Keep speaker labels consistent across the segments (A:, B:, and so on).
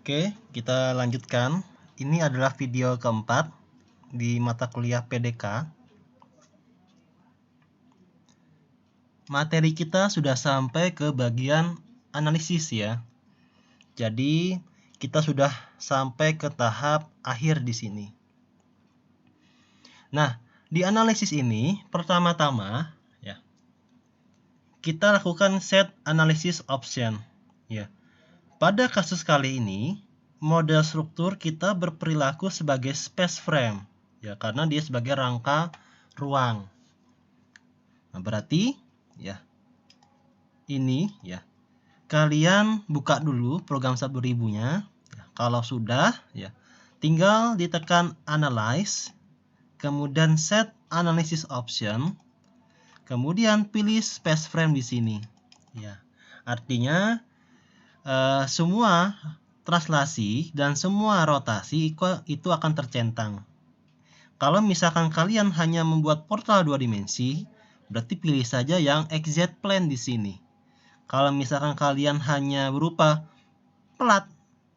A: Oke, kita lanjutkan. Ini adalah video keempat di mata kuliah PDK. Materi kita sudah sampai ke bagian analisis ya. Jadi, kita sudah sampai ke tahap akhir di sini. Nah, di analisis ini pertama-tama ya, kita lakukan set analysis option ya. Pada kasus kali ini, model struktur kita berperilaku sebagai space frame, ya karena dia sebagai rangka ruang. Nah, berarti ya ini ya kalian buka dulu program 1000-nya. Ya, kalau sudah ya tinggal ditekan analyze, kemudian set analysis option, kemudian pilih space frame di sini. Ya, artinya semua translasi dan semua rotasi itu akan tercentang. Kalau misalkan kalian hanya membuat portal 2 dimensi, berarti pilih saja yang XZ plane di sini. Kalau misalkan kalian hanya berupa plat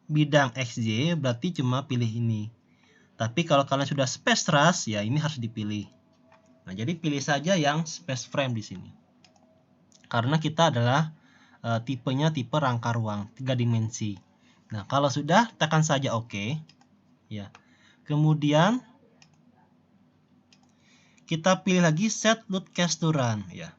A: bidang XY, berarti cuma pilih ini. Tapi kalau kalian sudah space truss, ya ini harus dipilih. Nah, jadi pilih saja yang space frame di sini. Karena kita adalah tipenya tipe rangka ruang 3 dimensi. Nah, kalau sudah tekan saja OK. Ya. Kemudian kita pilih lagi set load cache to run ya.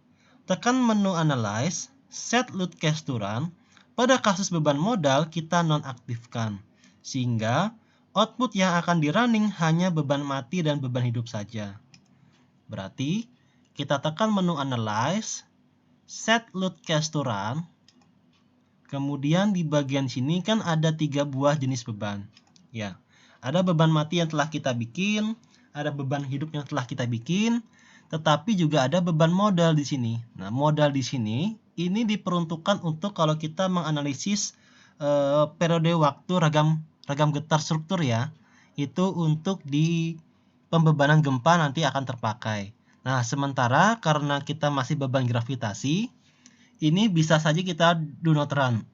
A: Tekan menu analyze, set load cache to run. Pada kasus beban modal kita nonaktifkan sehingga output yang akan di running hanya beban mati dan beban hidup saja. Berarti kita tekan menu analyze, set load cache to run. Kemudian di bagian sini kan ada 3 buah jenis beban. Ya, ada beban mati yang telah kita bikin, ada beban hidup yang telah kita bikin, tetapi juga ada beban modal di sini. Nah, modal di sini ini diperuntukkan untuk kalau kita menganalisis periode waktu ragam getar struktur ya. Itu untuk di pembebanan gempa nanti akan terpakai. Nah, sementara karena kita masih beban gravitasi, ini bisa saja kita do not run.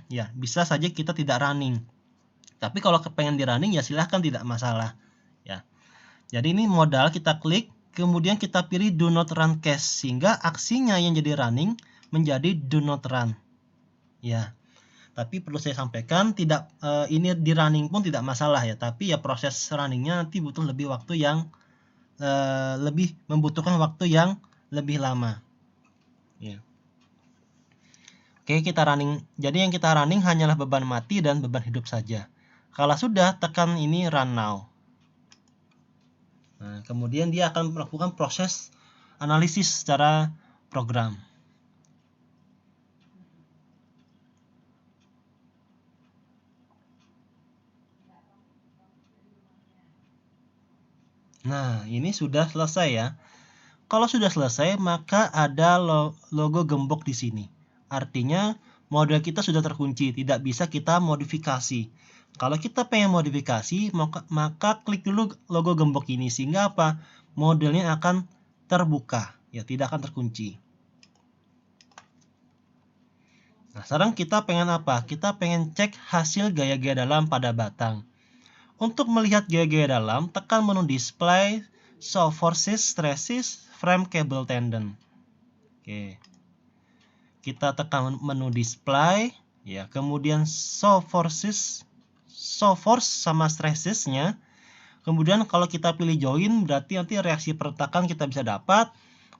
A: Ya, bisa saja kita tidak running. Tapi kalau kepengen di running ya silahkan, tidak masalah. Ya. Jadi ini modal kita klik, kemudian kita pilih do not run cache sehingga aksinya yang jadi running menjadi do not run. Ya. Tapi perlu saya sampaikan tidak ini di running pun tidak masalah ya, tapi ya proses runningnya nanti butuh lebih waktu yang lebih membutuhkan waktu yang lebih lama. Ya. Oke, kita running. Jadi yang kita running hanyalah beban mati dan beban hidup saja. Kalau sudah, tekan ini run now. Nah, kemudian dia akan melakukan proses analisis secara program. Nah, ini sudah selesai ya. Kalau sudah selesai, maka ada logo gembok di sini. Artinya model kita sudah terkunci, tidak bisa kita modifikasi. Kalau kita pengen modifikasi, maka klik dulu logo gembok ini sehingga apa? Modelnya akan terbuka, ya tidak akan terkunci. Nah, sekarang kita pengen apa? Kita pengen cek hasil gaya-gaya dalam pada batang. Untuk melihat gaya-gaya dalam, tekan menu display, show forces, stresses, frame cable tendon. Oke. Kita tekan menu display, ya, kemudian show forces, show force sama stressesnya. Kemudian kalau kita pilih join, berarti nanti reaksi peretakan kita bisa dapat.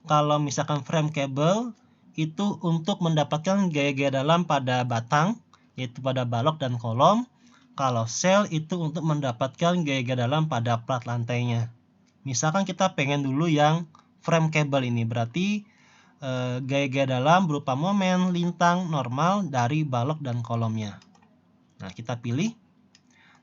A: Kalau misalkan frame cable itu untuk mendapatkan gaya-gaya dalam pada batang, yaitu pada balok dan kolom. Kalau sel itu untuk mendapatkan gaya-gaya dalam pada plat lantainya. Misalkan kita pengen dulu yang frame cable ini, berarti gaya-gaya dalam berupa momen, lintang, normal dari balok dan kolomnya. Nah, kita pilih.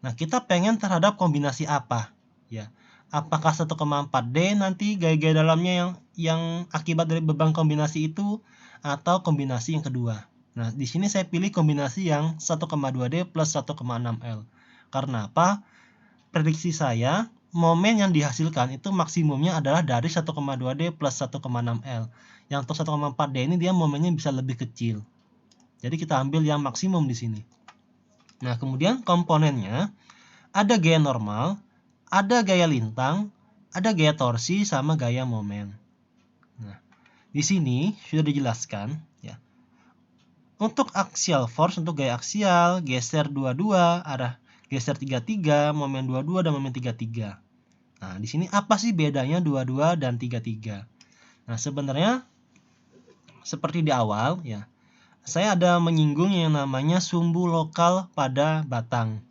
A: Nah, kita pengen terhadap kombinasi apa? Ya, apakah 1,4D nanti gaya-gaya dalamnya yang akibat dari beban kombinasi itu, atau kombinasi yang kedua? Nah, di sini saya pilih kombinasi yang 1,2D plus 1,6L. Karena apa? Prediksi saya, momen yang dihasilkan itu maksimumnya adalah dari 1,2D plus 1,6L. Yang untuk 1,4D ini dia momennya bisa lebih kecil. Jadi kita ambil yang maksimum di sini. Nah, kemudian komponennya ada gaya normal, ada gaya lintang, ada gaya torsi, sama gaya momen. Nah, di sini sudah dijelaskan ya. Untuk axial force, untuk gaya aksial, geser 22, arah geser 33, momen 22 dan momen 33. Nah, di sini apa sih bedanya 22 dan 33? Nah, sebenarnya seperti di awal ya, saya ada menyinggung yang namanya sumbu lokal pada batang.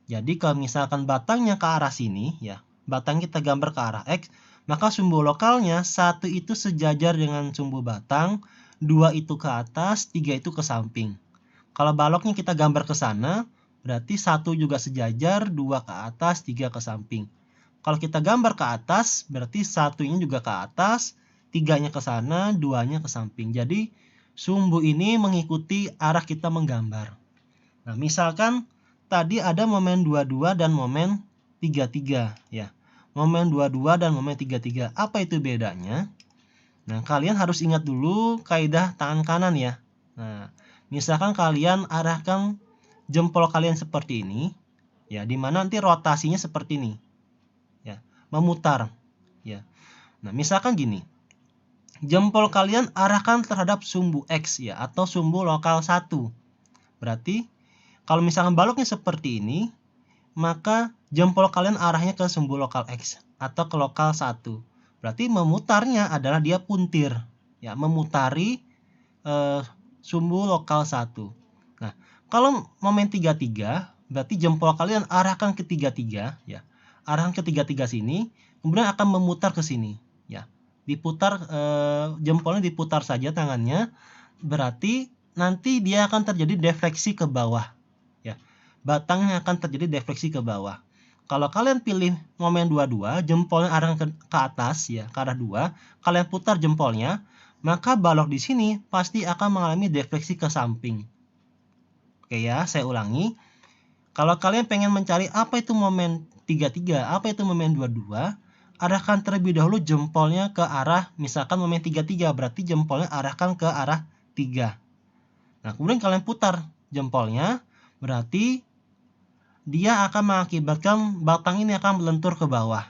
A: Jadi kalau misalkan batangnya ke arah sini ya, batang kita gambar ke arah X, maka sumbu lokalnya 1 itu sejajar dengan sumbu batang, 2 itu ke atas, 3 itu ke samping. Kalau baloknya kita gambar ke sana, berarti 1 juga sejajar, 2 ke atas, 3 ke samping. Kalau kita gambar ke atas, berarti 1-nya juga ke atas, 3-nya ke sana, 2-nya ke samping. Jadi sumbu ini mengikuti arah kita menggambar. Nah, misalkan tadi ada momen 22 dan momen 33 ya. Momen 22 dan momen 33. Apa itu bedanya? Nah, kalian harus ingat dulu kaidah tangan kanan ya. Nah, misalkan kalian arahkan jempol kalian seperti ini ya, dimana nanti rotasinya seperti ini ya, memutar ya. Nah, misalkan gini. Jempol kalian arahkan terhadap sumbu X ya, atau sumbu lokal 1. Berarti kalau misalkan baloknya seperti ini, maka jempol kalian arahnya ke sumbu lokal X atau ke lokal 1. Berarti memutarnya adalah dia puntir ya, memutari sumbu lokal 1. Nah, kalau momen 33, berarti jempol kalian arahkan ke 33 ya. Arahkan ke 33 sini, kemudian akan memutar ke sini ya. Diputar, jempolnya diputar saja tangannya, berarti nanti dia akan terjadi defleksi ke bawah ya. Batangnya akan terjadi defleksi ke bawah. Kalau kalian pilih momen 22, jempolnya arahkan ke atas ya, ke arah 2, kalian putar jempolnya, maka balok di sini pasti akan mengalami defleksi ke samping. Oke ya, saya ulangi. Kalau kalian pengen mencari apa itu momen 33, apa itu momen 22, arahkan terlebih dahulu jempolnya ke arah, misalkan momen 33, berarti jempolnya arahkan ke arah 3. Nah, kemudian kalian putar jempolnya, berarti dia akan mengakibatkan batang ini akan melentur ke bawah.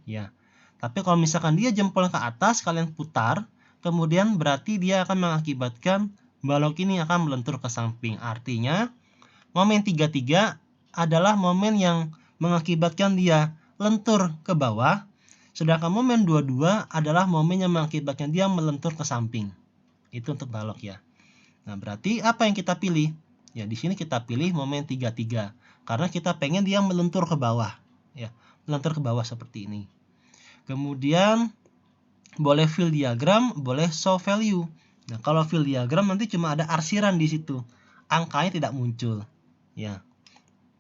A: Ya. Tapi kalau misalkan dia jempolnya ke atas, kalian putar, kemudian berarti dia akan mengakibatkan balok ini akan melentur ke samping. Artinya, momen 33 adalah momen yang mengakibatkan dia lentur ke bawah, sedangkan momen 22 adalah momen yang mengakibatkan dia melentur ke samping. Itu untuk balok ya. Nah, berarti apa yang kita pilih? Ya, di sini kita pilih momen 33 karena kita pengen dia melentur ke bawah ya, melentur ke bawah seperti ini. Kemudian boleh fill diagram, boleh show value. Nah, kalau fill diagram nanti cuma ada arsiran di situ, angkanya tidak muncul ya.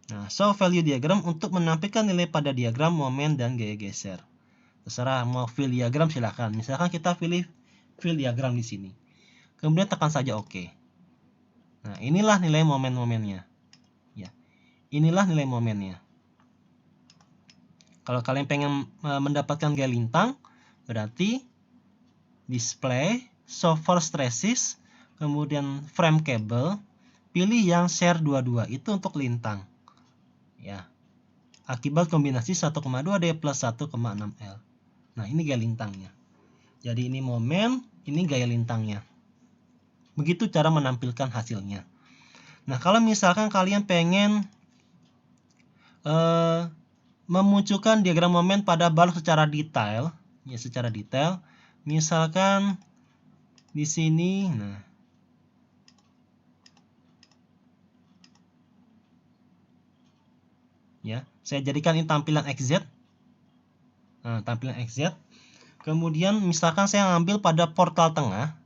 A: Nah, show value diagram untuk menampilkan nilai pada diagram momen dan gaya geser. Terserah mau fill diagram silahkan. Misalkan kita pilih fill diagram di sini. Kemudian tekan saja OK. Nah, inilah nilai momen-momennya. Ya. Inilah nilai momennya. Kalau kalian pengen mendapatkan gaya lintang, berarti display, show for stresses, kemudian frame cable, pilih yang share 22, itu untuk lintang. Ya. Akibat kombinasi 1,2 D plus 1,6 L. Nah, ini gaya lintangnya. Jadi ini momen, ini gaya lintangnya. Begitu cara menampilkan hasilnya. Nah, kalau misalkan kalian pengen memunculkan diagram momen pada balok secara detail, ya secara detail, misalkan di sini, nah, ya, saya jadikan ini tampilan XZ. Nah, tampilan XZ. Kemudian misalkan saya ngambil pada portal tengah,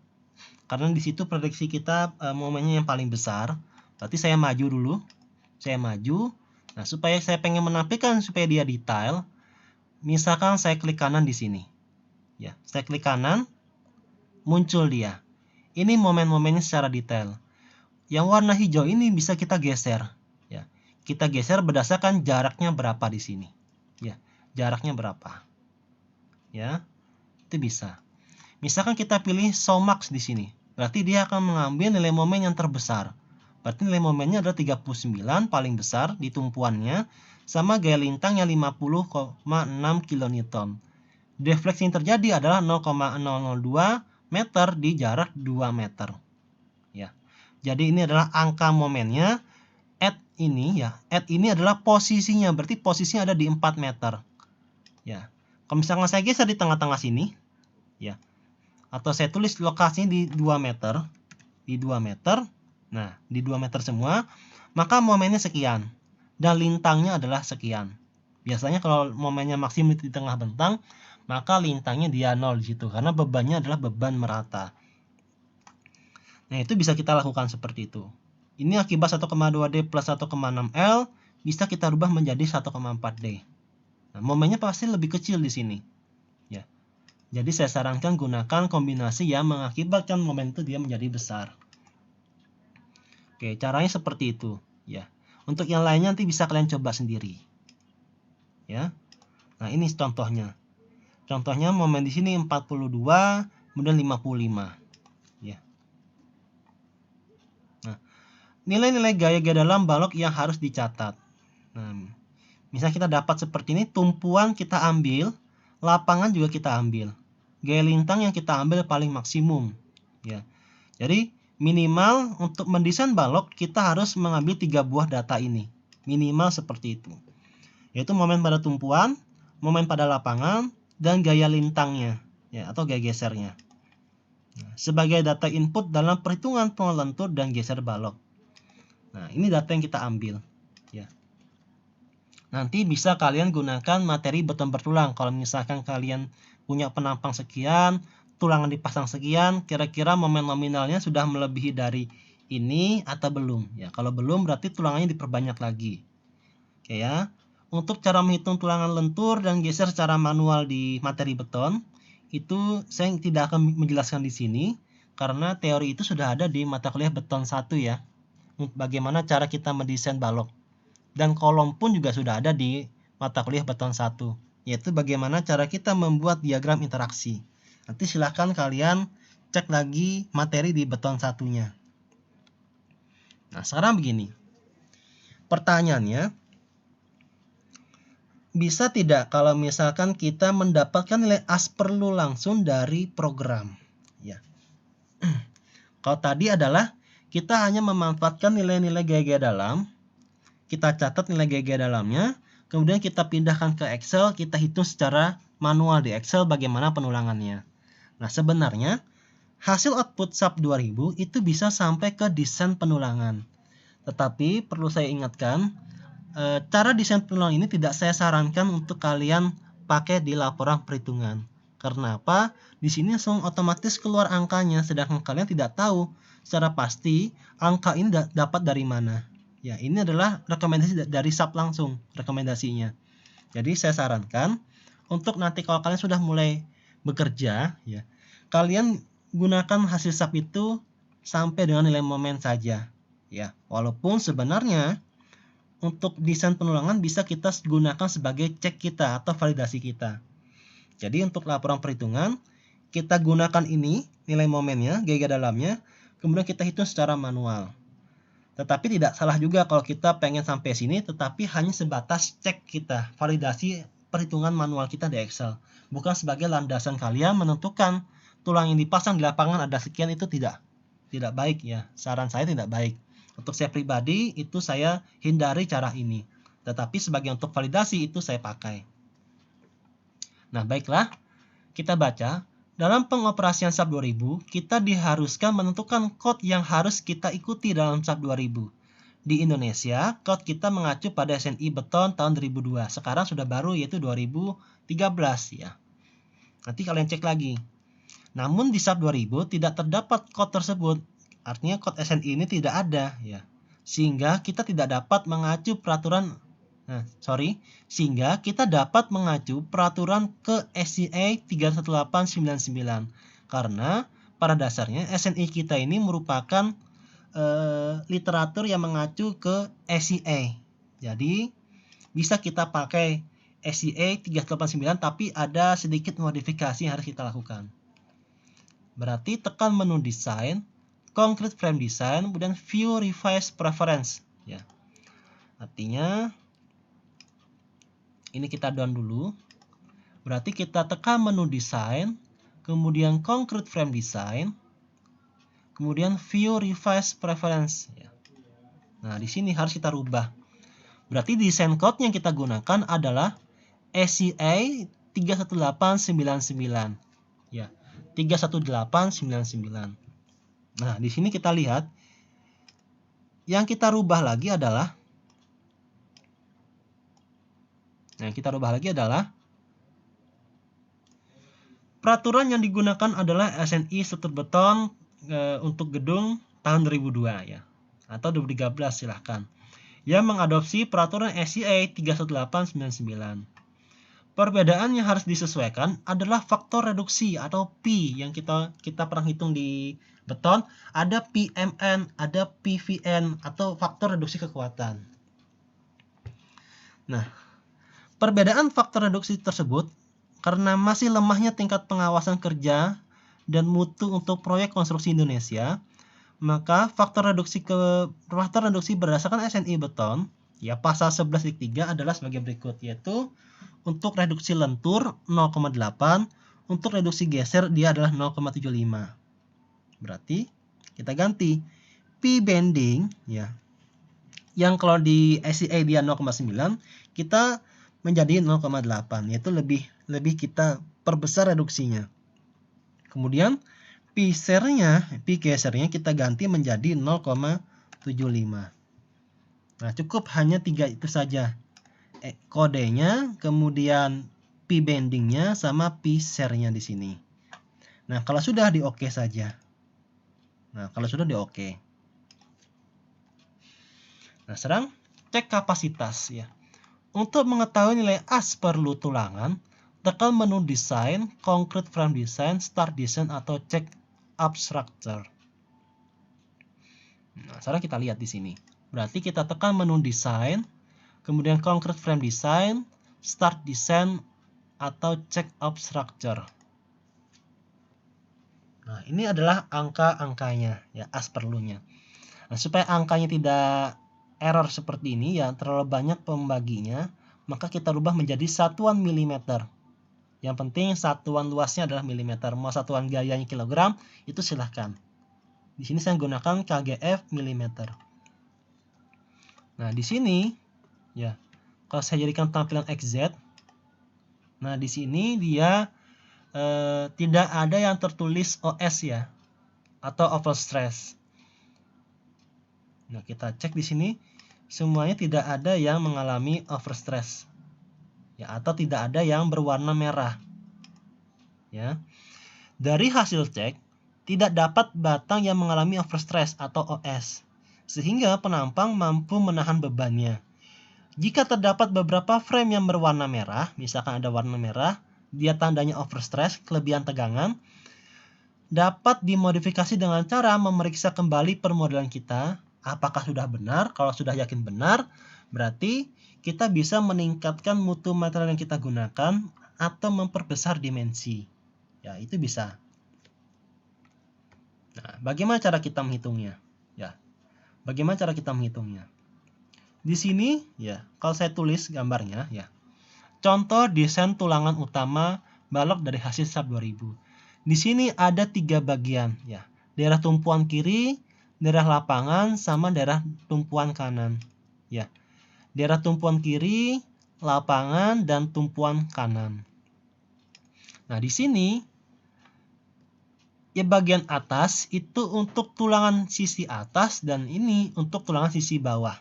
A: karena di situ prediksi kita momennya yang paling besar. Berarti saya maju dulu. Saya maju. Nah, supaya saya pengen menampilkan supaya dia detail, misalkan saya klik kanan di sini. Ya, saya klik kanan, muncul dia. Ini momen-momennya secara detail. Yang warna hijau ini bisa kita geser. Ya, kita geser berdasarkan jaraknya berapa di sini. Ya, jaraknya berapa. Ya, itu bisa. Misalkan kita pilih show max di sini, berarti dia akan mengambil nilai momen yang terbesar Berarti nilai momennya adalah 39 paling besar di tumpuannya, sama gaya lintang yang 50,6 kN. Defleksi yang terjadi adalah 0,002 meter di jarak 2 meter. Ya. Jadi ini adalah angka momennya. At ini adalah posisinya, berarti posisinya ada di 4 meter. Ya. Kalau misalkan saya geser di tengah-tengah sini, ya. Atau saya tulis lokasinya di 2 meter. Di 2 meter. Nah, di 2 meter semua, maka momennya sekian. Dan lintangnya adalah sekian. Biasanya kalau momennya maksimum di tengah bentang, maka lintangnya dia 0 di situ karena bebannya adalah beban merata. Nah, itu bisa kita lakukan seperti itu. Ini akibat 1,2D plus 1,6L bisa kita rubah menjadi 1,4D. Nah, momennya pasti lebih kecil di sini. Ya. Jadi saya sarankan gunakan kombinasi yang mengakibatkan momen itu dia menjadi besar. Oke, caranya seperti itu, ya. Untuk yang lainnya nanti bisa kalian coba sendiri. Ya. Nah, ini contohnya. Contohnya momen di sini 42, kemudian 55. Ya. Nah, nilai-nilai gaya-gaya dalam balok yang harus dicatat. Nah, misalnya kita dapat seperti ini, tumpuan kita ambil, lapangan juga kita ambil. Gaya lintang yang kita ambil paling maksimum. Ya. Jadi, minimal untuk mendesain balok kita harus mengambil 3 buah data ini. Minimal seperti itu. Yaitu momen pada tumpuan, momen pada lapangan, dan gaya lintangnya, ya, atau gaya gesernya. Nah, sebagai data input dalam perhitungan pengelentur dan geser balok. Nah, ini data yang kita ambil. Ya. Nanti bisa kalian gunakan materi beton bertulang. Kalau misalkan kalian punya penampang sekian, tulangan dipasang sekian, kira-kira momen nominalnya sudah melebihi dari ini atau belum. Ya, kalau belum berarti tulangannya diperbanyak lagi. Oke ya. Untuk cara menghitung tulangan lentur dan geser secara manual di materi beton, itu saya tidak akan menjelaskan di sini karena teori itu sudah ada di mata kuliah beton 1 ya. Bagaimana cara kita mendesain balok. Dan kolom pun juga sudah ada di mata kuliah beton 1, yaitu bagaimana cara kita membuat diagram interaksi. Nanti silahkan kalian cek lagi materi di beton 1-nya. Nah, sekarang begini. Pertanyaannya, bisa tidak kalau misalkan kita mendapatkan nilai asperlu langsung dari program? Ya. Kalau tadi adalah kita hanya memanfaatkan nilai-nilai gaya-gaya dalam, kita catat nilai gaya-gaya dalamnya, kemudian kita pindahkan ke Excel, kita hitung secara manual di Excel bagaimana penulangannya. Nah, sebenarnya hasil output SAP 2000 itu bisa sampai ke desain penulangan. Tetapi perlu saya ingatkan, cara desain penulangan ini tidak saya sarankan untuk kalian pakai di laporan perhitungan. Karena apa? Di sini langsung otomatis keluar angkanya, sedangkan kalian tidak tahu secara pasti angka ini dapat dari mana. Ya, ini adalah rekomendasi dari SAP langsung, rekomendasinya. Jadi saya sarankan untuk nanti kalau kalian sudah mulai bekerja, ya, kalian gunakan hasil SAP itu sampai dengan nilai momen saja. Ya, walaupun sebenarnya untuk desain penulangan bisa kita gunakan sebagai cek kita atau validasi kita. Jadi untuk laporan perhitungan, kita gunakan ini, nilai momennya, gaya dalamnya, kemudian kita hitung secara manual. Tetapi tidak salah juga kalau kita pengen sampai sini, tetapi hanya sebatas cek kita, validasi perhitungan manual kita di Excel. Bukan sebagai landasan kalian menentukan tulang yang dipasang di lapangan ada sekian, itu tidak baik ya. Saran saya tidak baik. Untuk saya pribadi itu saya hindari cara ini. Tetapi sebagai untuk validasi itu saya pakai. Nah, baiklah. Kita baca. Dalam pengoperasian SAP 2000, kita diharuskan menentukan kode yang harus kita ikuti dalam SAP 2000. Di Indonesia, kode kita mengacu pada SNI Beton tahun 2002. Sekarang sudah baru yaitu 2013 ya. Nanti kalian cek lagi. Namun di SAP 2000 tidak terdapat kode tersebut. Artinya kode SNI ini tidak ada ya. Sehingga kita tidak dapat mengacu peraturan sehingga kita dapat mengacu peraturan ke SCA 31899 karena pada dasarnya SNI kita ini merupakan literatur yang mengacu ke SCA. Jadi bisa kita pakai SCA 389 tapi ada sedikit modifikasi yang harus kita lakukan. Berarti tekan menu desain, concrete frame design, kemudian view revise preference. Ya, artinya ini kita down dulu. Berarti kita tekan menu design, kemudian concrete frame design, kemudian view revise preference. Ya. Nah, di sini harus kita rubah. Berarti desain code yang kita gunakan adalah ACA 31899. Ya, 31899. Nah, di sini kita lihat yang kita rubah lagi adalah peraturan yang digunakan adalah SNI struktur beton untuk gedung tahun 2002 ya, atau 2013 silahkan, yang mengadopsi peraturan SCA 31899. Perbedaan yang harus disesuaikan adalah faktor reduksi atau P yang kita pernah hitung di beton. Ada PMN, ada PVN atau faktor reduksi kekuatan. Nah, perbedaan faktor reduksi tersebut karena masih lemahnya tingkat pengawasan kerja dan mutu untuk proyek konstruksi Indonesia, maka faktor reduksi berdasarkan SNI beton ya pasal 11.3 adalah sebagai berikut, yaitu untuk reduksi lentur 0,8, untuk reduksi geser dia adalah 0,75. Berarti kita ganti P bending ya. Yang kalau di SCA dia 0,9, kita menjadi 0,8, yaitu lebih kita perbesar reduksinya. Kemudian P gesernya kita ganti menjadi 0,75. Nah, cukup hanya 3 itu saja. Kodenya, kemudian P bendingnya sama P share-nya di sini. Nah, kalau sudah di oke saja. Nah, sekarang cek kapasitas ya. Untuk mengetahui nilai as perlu tulangan, tekan menu design, concrete frame design, start design atau check up structure. Nah, sekarang kita lihat di sini. Berarti kita tekan menu design, kemudian concrete frame design, start design atau check up structure. Nah, ini adalah angka-angkanya ya, as perlunya. Nah, supaya angkanya tidak error seperti ini ya, terlalu banyak pembaginya, maka kita rubah menjadi satuan milimeter. Yang penting satuan luasnya adalah milimeter. Mau satuan gayanya kilogram, itu silahkan. Di sini saya gunakan KGF milimeter. Nah, di sini ya, kalau saya jadikan tampilan XZ, nah di sini dia tidak ada yang tertulis OS ya, atau overstress. Nah, kita cek di sini semuanya tidak ada yang mengalami overstress ya, atau tidak ada yang berwarna merah ya. Dari hasil cek tidak dapat batang yang mengalami overstress atau OS, sehingga penampang mampu menahan bebannya. Jika terdapat beberapa frame yang berwarna merah, misalkan ada warna merah, dia tandanya overstress, kelebihan tegangan, dapat dimodifikasi dengan cara memeriksa kembali permodelan kita. Apakah sudah benar? Kalau sudah yakin benar, berarti kita bisa meningkatkan mutu material yang kita gunakan atau memperbesar dimensi. Ya, itu bisa. Nah, bagaimana cara kita menghitungnya? Ya, bagaimana cara kita menghitungnya? Di sini, ya, kalau saya tulis gambarnya, ya, contoh desain tulangan utama balok dari hasil SAP 2000. Di sini ada 3 bagian, ya, daerah tumpuan kiri, daerah lapangan, sama daerah tumpuan kanan, ya. Daerah tumpuan kiri, lapangan, dan tumpuan kanan. Nah, di sini ya bagian atas itu untuk tulangan sisi atas dan ini untuk tulangan sisi bawah.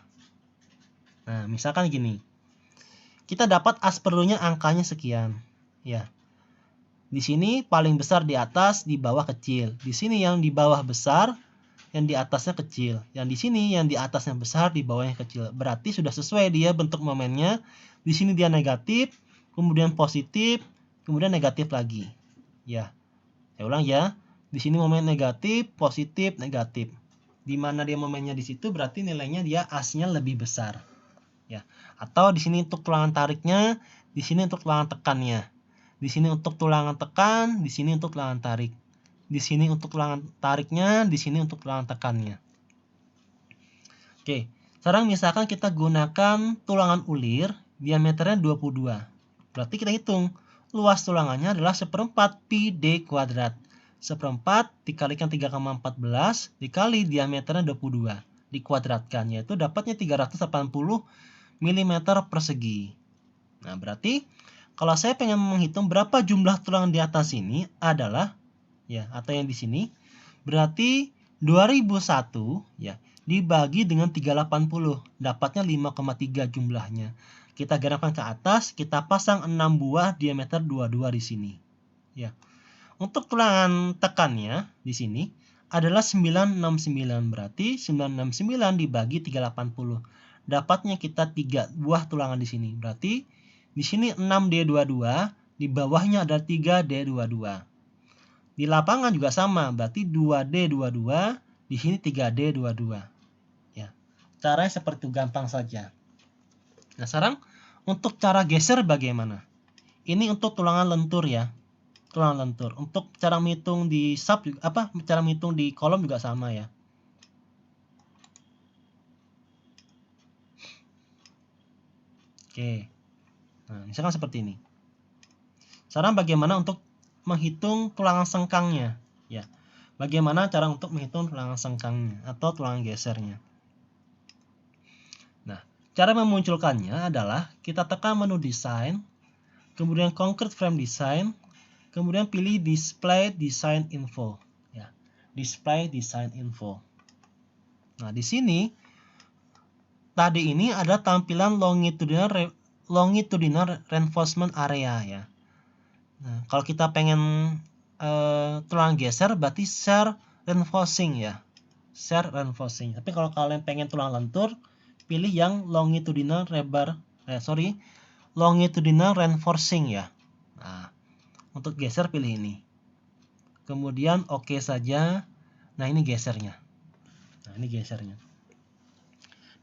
A: Nah, misalkan gini. Kita dapat as perlunya angkanya sekian, ya. Di sini paling besar di atas, di bawah kecil. Di sini yang di bawah besar, yang di atasnya kecil. Yang di sini yang di atasnya besar, di bawahnya kecil. Berarti sudah sesuai dia bentuk momennya. Di sini dia negatif, kemudian positif, kemudian negatif lagi. Ya. Saya ulang ya. Di sini momen negatif, positif, negatif. Di mana dia momennya di situ berarti nilainya dia asnya lebih besar. Ya. Atau di sini untuk tulangan tariknya, di sini untuk tulangan tekannya. Di sini untuk tulangan tekan, di sini untuk tulangan tarik. di sini untuk tulangan tariknya, di sini untuk tulangan tekannya. Oke, sekarang misalkan kita gunakan tulangan ulir, diameternya 22. Berarti kita hitung, luas tulangannya adalah 1/4 pi d kuadrat. 1/4 dikalikan 3,14 dikali diameternya 22. Dikuadratkan, yaitu dapatnya 380 mm persegi. Nah, berarti kalau saya pengen menghitung berapa jumlah tulangan di atas ini adalah, ya, atau yang di sini, berarti 2001 ya dibagi dengan 380, dapatnya 5,3 jumlahnya. Kita gerakkan ke atas, kita pasang 6 buah diameter 22 di sini. Ya. Untuk tulangan tekannya di sini adalah 969, berarti 969 dibagi 380. Dapatnya kita 3 buah tulangan di sini. Berarti di sini 6D22, di bawahnya ada 3D22. Di lapangan juga sama, berarti 2D22, di sini 3D22. Ya. Caranya seperti itu, gampang saja. Nah, sekarang untuk cara geser bagaimana? Ini untuk tulangan lentur ya. Tulangan lentur. Untuk cara menghitung di cara menghitung di kolom juga sama ya. Oke. Nah, misalkan seperti ini. Sekarang bagaimana untuk menghitung tulangan sengkangnya? Ya. Bagaimana cara untuk menghitung tulangan sengkangnya atau tulangan gesernya? Nah, cara memunculkannya adalah kita tekan menu desain, kemudian concrete frame design, kemudian pilih display design info. Ya. Display design info. Nah, di sini tadi ini ada tampilan longitudinal reinforcement area ya. Nah, kalau kita pengen tulang geser berarti shear reinforcing ya. Shear reinforcing. Tapi kalau kalian pengen tulang lentur, pilih yang longitudinal reinforcing ya. Nah, untuk geser pilih ini. Kemudian oke saja. Nah, ini gesernya.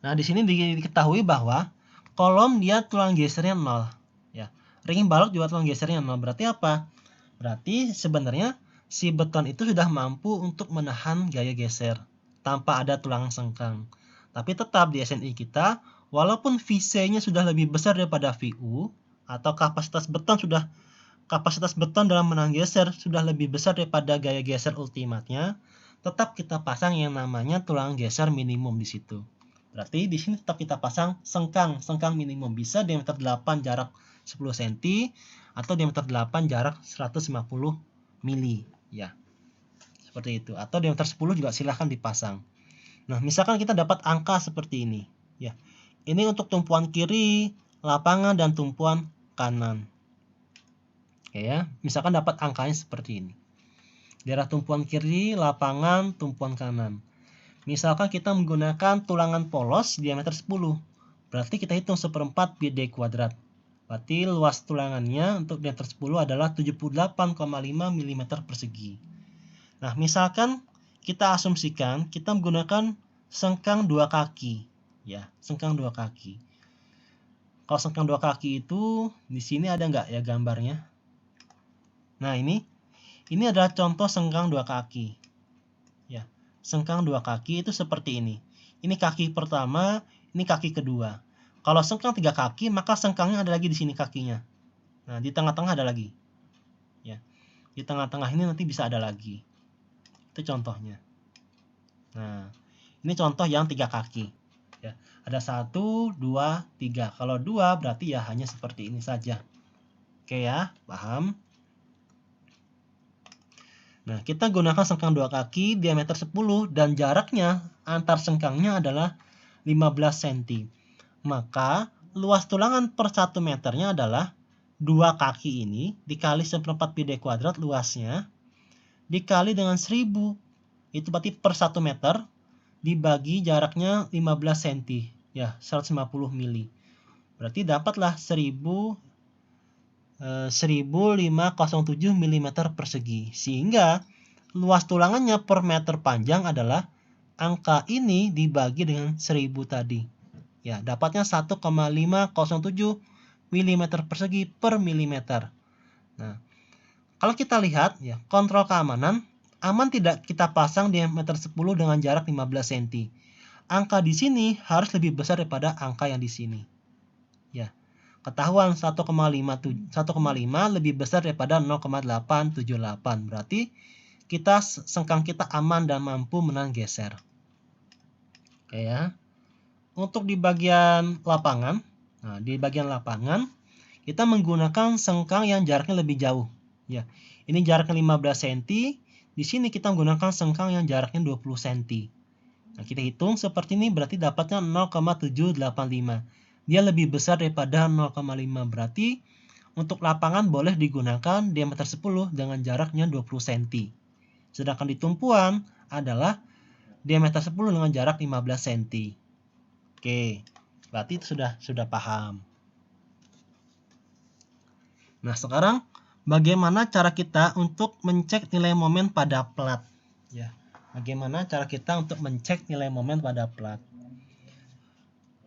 A: Nah, di sini diketahui bahwa kolom dia tulang gesernya 0 ya. Ring balok juga tulang gesernya 0. Berarti apa? Berarti sebenarnya si beton itu sudah mampu untuk menahan gaya geser tanpa ada tulang sengkang. Tapi tetap di SNI kita, walaupun VC-nya sudah lebih besar daripada VU atau kapasitas beton dalam menahan geser sudah lebih besar daripada gaya geser ultimatnya, tetap kita pasang yang namanya tulang geser minimum di situ. Berarti di sini tetap kita pasang sengkang minimum, bisa diameter 8 jarak 10 cm atau diameter 8 jarak 150 mili ya. Seperti itu. Atau diameter 10 juga silahkan dipasang. Nah, misalkan kita dapat angka seperti ini ya. Ini untuk tumpuan kiri, lapangan dan tumpuan kanan. Oke ya, misalkan dapat angkanya seperti ini. Daerah tumpuan kiri, lapangan, tumpuan kanan. Misalkan kita menggunakan tulangan polos diameter 10. Berarti kita hitung 1/4 pi d kuadrat. Berarti luas tulangannya untuk diameter 10 adalah 78,5 mm persegi. Nah, misalkan kita asumsikan kita menggunakan sengkang 2 kaki. Ya, sengkang 2 kaki. Kalau sengkang 2 kaki itu di sini ada nggak ya gambarnya? Nah, ini adalah contoh sengkang 2 kaki. Ya, sengkang 2 kaki itu seperti ini. Ini kaki pertama, ini kaki kedua. Kalau sengkang 3 kaki, maka sengkangnya ada lagi di sini kakinya. Nah, di tengah-tengah ada lagi. Ya. Di tengah-tengah ini nanti bisa ada lagi. Itu contohnya. Nah, ini contoh yang 3 kaki. Ya. Ada 1, 2, 3. Kalau 2 berarti ya hanya seperti ini saja. Oke ya, paham? Nah, kita gunakan sengkang 2 kaki diameter 10 dan jaraknya antar sengkangnya adalah 15 cm. Maka luas tulangan per 1 meternya adalah 2 kaki ini dikali 1/4 pi d kuadrat luasnya dikali dengan 1000. Itu berarti per 1 meter dibagi jaraknya 15 cm. Ya, 150 mili. Berarti dapatlah 1507 mm persegi. Sehingga luas tulangannya per meter panjang adalah angka ini dibagi dengan 1000 tadi. Ya, dapatnya 1,507 mm persegi per milimeter. Nah, kalau kita lihat ya, kontrol keamanan aman tidak kita pasang diameter 10 dengan jarak 15 cm. Angka di sini harus lebih besar daripada angka yang di sini. Ya. Ketahuan 1,5 lebih besar daripada 0,878. Berarti sengkang kita aman dan mampu menahan geser. Oke ya. Untuk di bagian lapangan, di bagian lapangan kita menggunakan sengkang yang jaraknya lebih jauh. Ya. Ini jaraknya 15 cm. Di sini kita menggunakan sengkang yang jaraknya 20 cm. Nah, kita hitung seperti ini berarti dapatnya 0,785. Dia lebih besar daripada 0,5. Berarti untuk lapangan boleh digunakan diameter 10 dengan jaraknya 20 cm. Sedangkan di tumpuan adalah diameter 10 dengan jarak 15 cm. Oke, berarti itu sudah paham. Nah, sekarang bagaimana cara kita untuk mencek nilai momen pada plat? Ya, bagaimana cara kita untuk mencek nilai momen pada plat?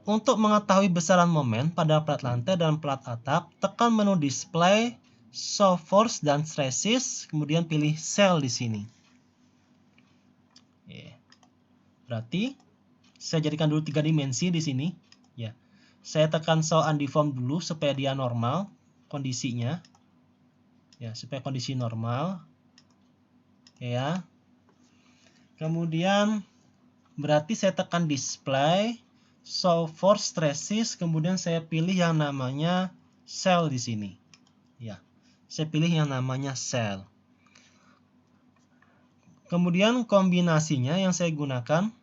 A: Untuk mengetahui besaran momen pada plat lantai dan plat atap, tekan menu display, show force dan stresses, kemudian pilih cell di sini. Berarti saya jadikan dulu 3 dimensi di sini. Ya, saya tekan show undeformed dulu supaya dia normal kondisinya. Ya, supaya kondisi normal. Oke ya. Kemudian berarti saya tekan display, show force stresses, kemudian saya pilih yang namanya cell di sini. Ya, saya pilih yang namanya cell. Kemudian kombinasinya yang saya gunakan,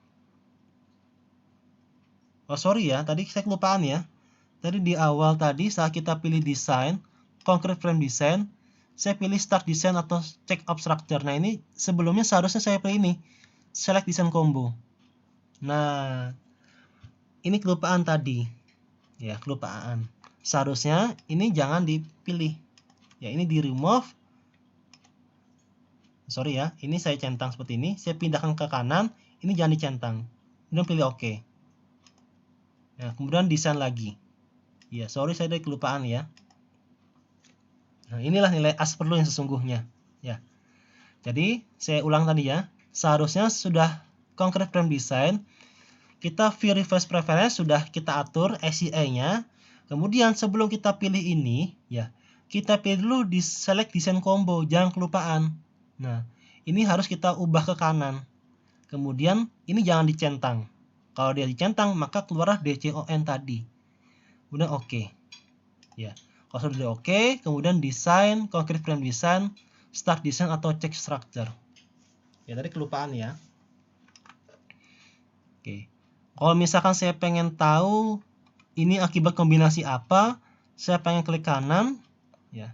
A: tadi saya kelupaan ya. Tadi di awal tadi saat kita pilih desain, concrete frame design, saya pilih start design atau check up structure. Nah, ini sebelumnya seharusnya saya pilih ini, select design combo. Nah, ini kelupaan tadi. Ya, kelupaan. Seharusnya ini jangan dipilih. Ya, ini di remove. Ini saya centang seperti ini, saya pindahkan ke kanan, ini jangan dicentang. Kemudian pilih OK. Nah, kemudian desain lagi. Ya, saya ada kelupaan ya. Nah, inilah nilai asperlu yang sesungguhnya. Ya. Jadi, saya ulang tadi ya. Seharusnya sudah concrete frame design, kita view reverse preference sudah kita atur SCA-nya. Kemudian sebelum kita pilih ini, ya, kita pilih dulu di select design combo, jangan kelupaan. Nah, ini harus kita ubah ke kanan. Kemudian ini jangan dicentang. Kalau dia dicentang, maka keluarlah DCON tadi. Kemudian OK. Ya. Kalau sudah OK, kemudian desain, concrete frame design, start design atau check structure. Ya, tadi kelupaan ya. Oke. Kalau misalkan saya pengen tahu ini akibat kombinasi apa, saya pengen klik kanan, ya.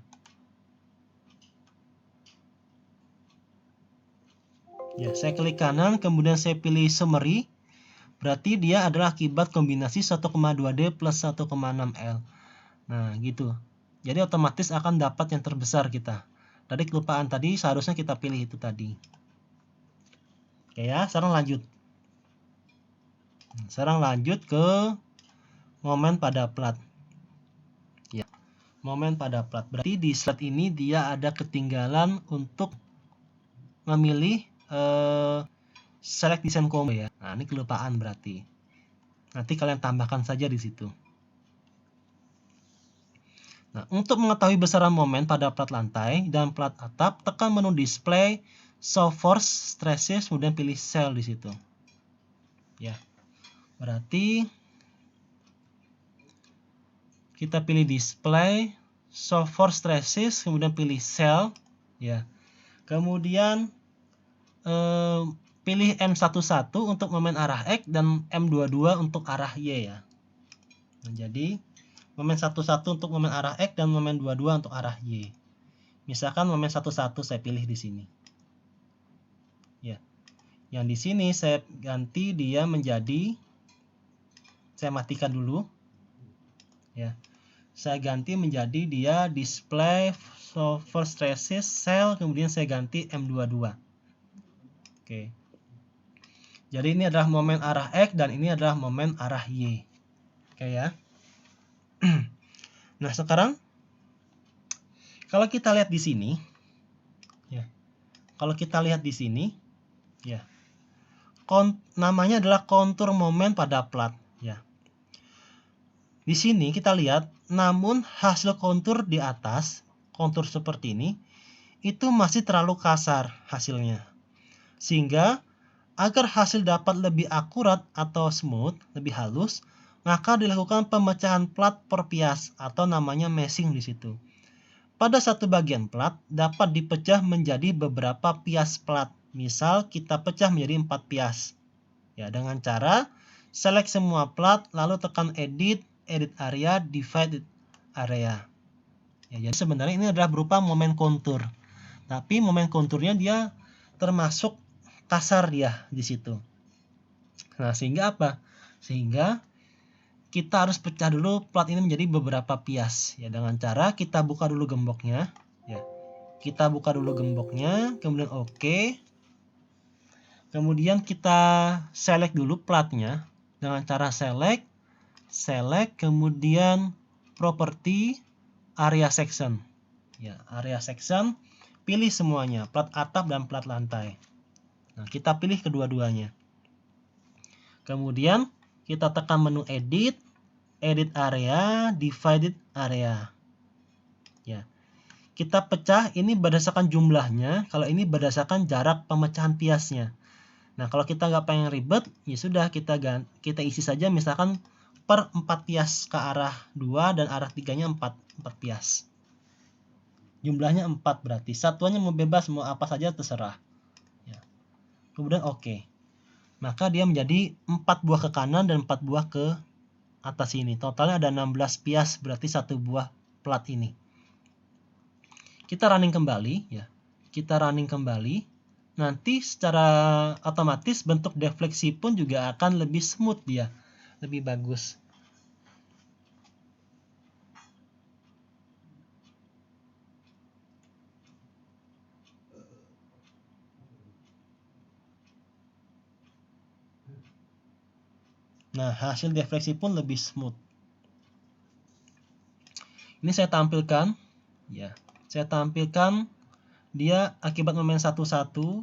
A: Ya, saya klik kanan, kemudian saya pilih summary. Berarti dia adalah akibat kombinasi 1,2D plus 1,6L. Nah, gitu. Jadi otomatis akan dapat yang terbesar kita. Tadi kelupaan tadi, seharusnya kita pilih itu tadi. Oke ya, sekarang lanjut. Sekarang lanjut ke momen pada plat. Ya, momen pada plat. Berarti di slide ini dia ada ketinggalan untuk memilih select design combo ya. Nah, ini kelupaan berarti. Nanti kalian tambahkan saja di situ. Nah, untuk mengetahui besaran momen pada plat lantai dan plat atap, tekan menu display, show force, stresses, kemudian pilih cell di situ. Ya. Berarti kita pilih display, show force, stresses, kemudian pilih cell, ya. Kemudian pilih M11 untuk momen arah X dan M22 untuk arah Y ya. Nah, jadi momen 11 untuk momen arah X dan momen 22 untuk arah Y. Misalkan momen 11 saya pilih di sini. Ya. Yang di sini saya ganti dia menjadi, saya matikan dulu. Ya. Saya ganti menjadi dia display first stresses cell, kemudian saya ganti M22. Oke. Jadi ini adalah momen arah X dan ini adalah momen arah Y. Oke ya. Nah, sekarang kalau kita lihat di sini, ya, Kalau kita lihat di sini, ya, namanya adalah kontur momen pada plat, ya. Di sini kita lihat, namun hasil kontur di atas, kontur seperti ini, itu masih terlalu kasar hasilnya. Sehingga agar hasil dapat lebih akurat atau smooth, lebih halus, maka dilakukan pemecahan plat per pias atau namanya meshing di situ. Pada satu bagian plat dapat dipecah menjadi beberapa pias plat. Misal kita pecah menjadi 4 pias. Ya, dengan cara select semua plat lalu tekan edit area, divide area. Ya, jadi sebenarnya ini adalah berupa momen kontur. Tapi momen konturnya dia termasuk kasar dia di situ. Nah, sehingga apa? Sehingga kita harus pecah dulu plat ini menjadi beberapa pias. Ya, dengan cara kita buka dulu gemboknya. Ya, kita buka dulu gemboknya, kemudian oke. Kemudian kita select dulu platnya dengan cara select, kemudian property, area section. Ya, area section, pilih semuanya, plat atap dan plat lantai. Nah, kita pilih kedua-duanya. Kemudian kita tekan menu edit area, divided area. Ya. Kita pecah ini berdasarkan jumlahnya, kalau ini berdasarkan jarak pemecahan piasnya. Nah, kalau kita nggak pengen ribet, ya sudah kita isi saja misalkan per 4 pias ke arah 2 dan arah 3-nya 4 pias. Jumlahnya 4 berarti. Satuannya mau bebas, mau apa saja terserah. Ya. Kemudian oke. Maka dia menjadi 4 buah ke kanan dan 4 buah ke atas ini. Totalnya ada 16 pias, berarti 1 buah plat ini. Kita running kembali, ya. Kita running kembali. Nanti secara otomatis bentuk defleksi pun juga akan lebih smooth dia, lebih bagus. Nah, hasil defleksi pun lebih smooth. Ini saya tampilkan, ya. Saya tampilkan dia akibat momen 1-1.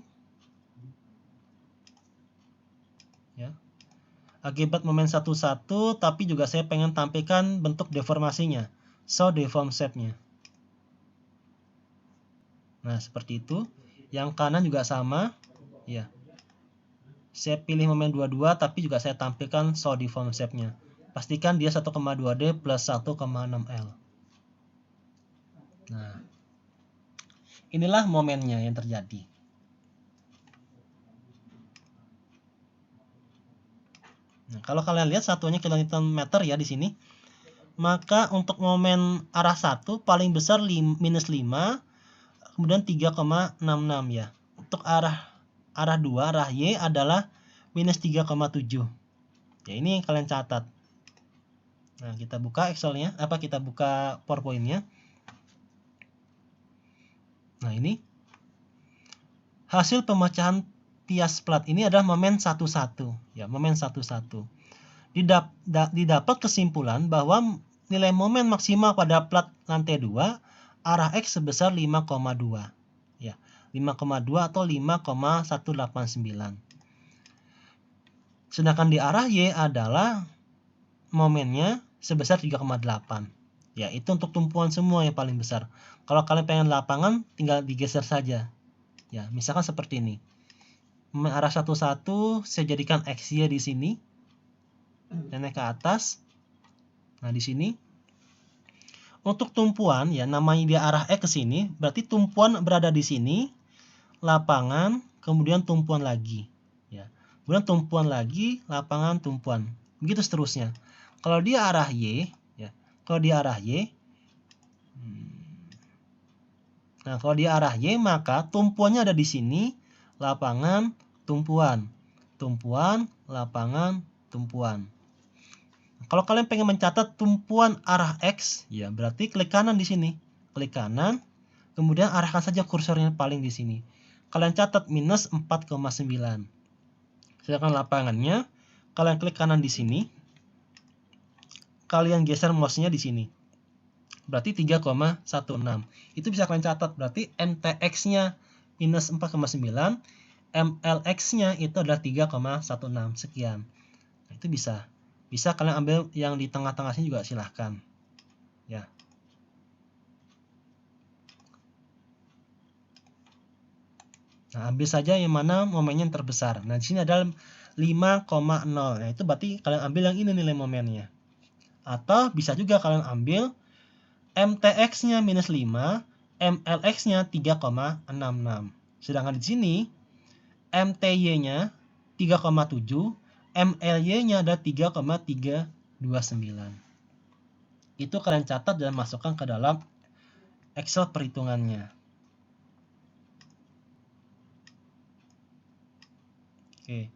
A: Ya. Akibat momen 1-1, tapi juga saya pengen tampilkan bentuk deformasinya. So, deform shape-nya. Nah, seperti itu. Yang kanan juga sama. Ya. Saya pilih momen 22, tapi juga saya tampilkan so deform shape-nya. Pastikan dia 1,2D plus 1,6L. Nah, inilah momennya yang terjadi. Nah, kalau kalian lihat satuannya kilonewton meter ya di sini, maka untuk momen arah 1 paling besar minus 5, kemudian 3,66 ya. Untuk arah 2, arah Y adalah minus 3,7. Ya, ini yang kalian catat. Nah, kita buka Excel-nya, kita buka PowerPoint-nya. Nah, ini hasil pemecahan pias plat ini adalah momen 1-1, ya, momen 1-1. Didapat kesimpulan bahwa nilai momen maksimal pada plat lantai 2 arah X sebesar 5,2. Ya, 5,2 atau 5,189. Sedangkan di arah Y adalah momennya sebesar 3,8. Ya, itu untuk tumpuan semua yang paling besar. Kalau kalian pengen lapangan, tinggal digeser saja. Ya, misalkan seperti ini. Arah 1-1 saya jadikan XY di sini. Dan naik ke atas. Nah, di sini untuk tumpuan ya namanya dia arah X ke sini, berarti tumpuan berada di sini, lapangan, kemudian tumpuan lagi. Ya. Kemudian tumpuan lagi, lapangan, tumpuan. Begitu seterusnya. Kalau dia arah Y, ya. Kalau dia arah Y, nah, kalau dia arah Y, maka tumpuannya ada di sini, lapangan, tumpuan. Tumpuan, lapangan, tumpuan. Kalau kalian pengen mencatat tumpuan arah X, ya berarti klik kanan di sini. Klik kanan, kemudian arahkan saja kursornya paling di sini. Kalian catat minus 4,9. Sedangkan lapangannya, kalian klik kanan di sini. Kalian geser mouse-nya di sini. Berarti 3,16. Itu bisa kalian catat, berarti NTX-nya minus 4,9, MLX-nya itu adalah 3,16 sekian. Nah, itu bisa. Bisa kalian ambil yang di tengah-tengah sini juga silahkan. Ya. Nah, ambil saja yang mana momennya yang terbesar. Nah, di sini adalah 5,0. Nah, itu berarti kalian ambil yang ini nilai momennya. Atau bisa juga kalian ambil MTX-nya minus 5, MLX-nya 3,66. Sedangkan di sini MTY-nya 3,7, MLY-nya ada 3,329. Itu kalian catat dan masukkan ke dalam Excel perhitungannya. Oke.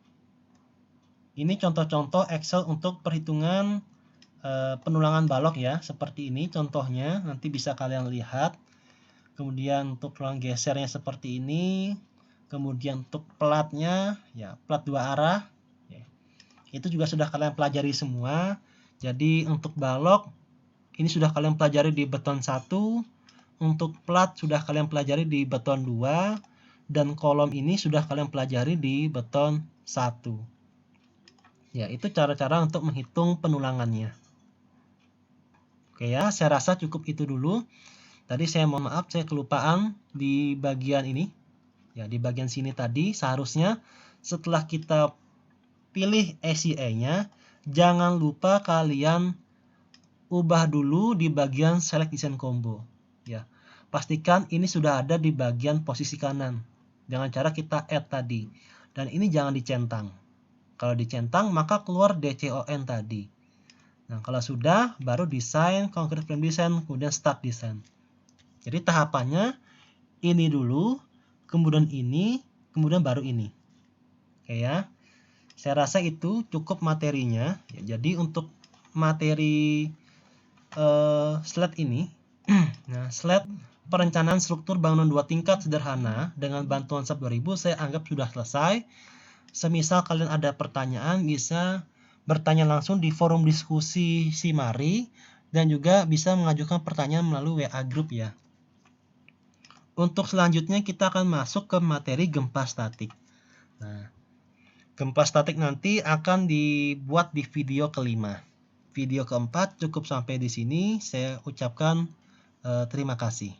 A: Ini contoh-contoh Excel untuk perhitungan penulangan balok ya. Seperti ini contohnya, nanti bisa kalian lihat. Kemudian untuk ruang gesernya seperti ini. Kemudian untuk platnya, ya plat 2 arah. Itu juga sudah kalian pelajari semua. Jadi untuk balok, ini sudah kalian pelajari di beton 1. Untuk plat sudah kalian pelajari di beton 2. Dan kolom ini sudah kalian pelajari di beton 1. Ya, itu cara-cara untuk menghitung penulangannya. Oke ya, saya rasa cukup itu dulu. Tadi saya mohon maaf, saya kelupaan di bagian ini. Ya, di bagian sini tadi seharusnya setelah kita pilih ACA-nya, jangan lupa kalian ubah dulu di bagian select design combo. Ya, pastikan ini sudah ada di bagian posisi kanan. Dengan cara kita add tadi. Dan ini jangan dicentang. Kalau dicentang maka keluar DCON tadi. Nah, kalau sudah baru desain, concrete frame design, kemudian start design. Jadi tahapannya ini dulu, kemudian ini, kemudian baru ini. Oke ya. Saya rasa itu cukup materinya. Ya, jadi untuk materi slide ini, nah slide perencanaan struktur bangunan 2 tingkat sederhana dengan bantuan SAP 2000 saya anggap sudah selesai. Semisal kalian ada pertanyaan bisa bertanya langsung di forum diskusi Simari dan juga bisa mengajukan pertanyaan melalui WA group ya. Untuk selanjutnya kita akan masuk ke materi gempa statik. Nah, gempa statik nanti akan dibuat di video kelima. Video keempat cukup sampai di sini. Saya ucapkan terima kasih.